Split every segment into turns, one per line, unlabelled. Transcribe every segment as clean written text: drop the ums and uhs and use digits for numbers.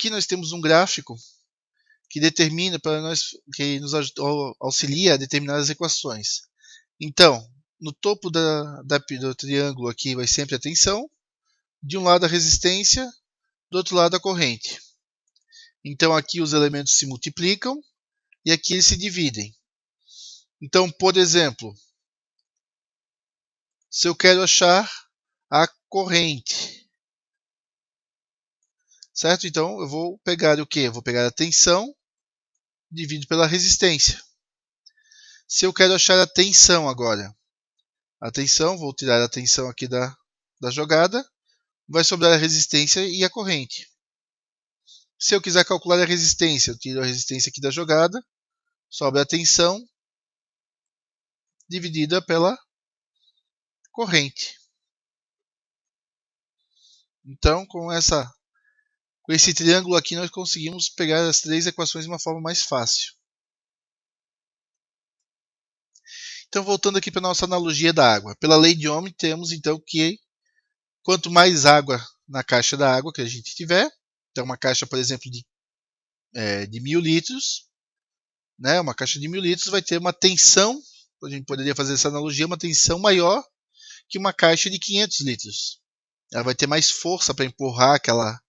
aqui nós temos um gráfico que determina que nos auxilia a determinar as equações. Então, no topo do triângulo aqui vai sempre a tensão, de um lado a resistência, do outro lado a corrente. Então aqui os elementos se multiplicam e aqui eles se dividem. Então, por exemplo, se eu quero achar a corrente, certo? Então eu vou pegar o quê? Eu vou pegar a tensão dividido pela resistência. Se eu quero achar a tensão agora, vou tirar a tensão aqui da jogada, vai sobrar a resistência e a corrente. Se eu quiser calcular a resistência, eu tiro a resistência aqui da jogada, sobra a tensão dividida pela corrente. Então, com esse triângulo aqui, nós conseguimos pegar as três equações de uma forma mais fácil. Então, voltando aqui para a nossa analogia da água. Pela lei de Ohm, temos então que quanto mais água na caixa da água que a gente tiver, então uma caixa, por exemplo, de 1.000 litros, né, uma caixa de 1.000 litros vai ter uma tensão, a gente poderia fazer essa analogia, uma tensão maior que uma caixa de 500 litros. Ela vai ter mais força para empurrar aquela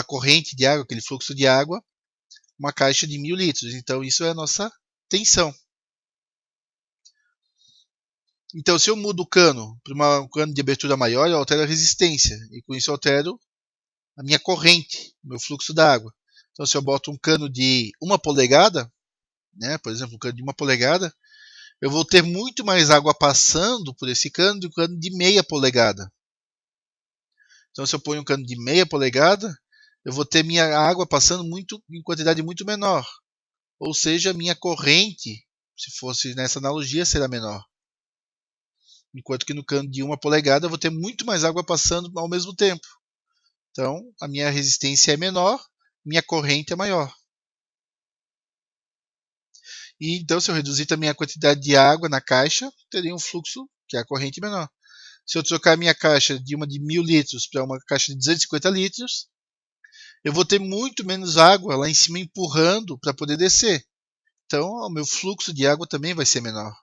corrente de água, aquele fluxo de água, uma caixa de 1.000 litros. Então isso é a nossa tensão. Então se eu mudo o cano para um cano de abertura maior, eu altero a resistência. E com isso eu altero a minha corrente, o meu fluxo da água. Então se eu boto um cano de 1 polegada, né, por exemplo, um cano de 1 polegada, eu vou ter muito mais água passando por esse cano do que um cano de meia polegada. Então se eu ponho um cano de meia polegada, eu vou ter minha água passando em quantidade muito menor. Ou seja, a minha corrente, se fosse nessa analogia, será menor. Enquanto que no cano de 1 polegada eu vou ter muito mais água passando ao mesmo tempo. Então a minha resistência é menor, minha corrente é maior. E então se eu reduzir também a quantidade de água na caixa, teria um fluxo, que é a corrente menor. Se eu trocar a minha caixa de uma de 1.000 litros para uma caixa de 250 litros, eu vou ter muito menos água lá em cima empurrando para poder descer. Então, o meu fluxo de água também vai ser menor.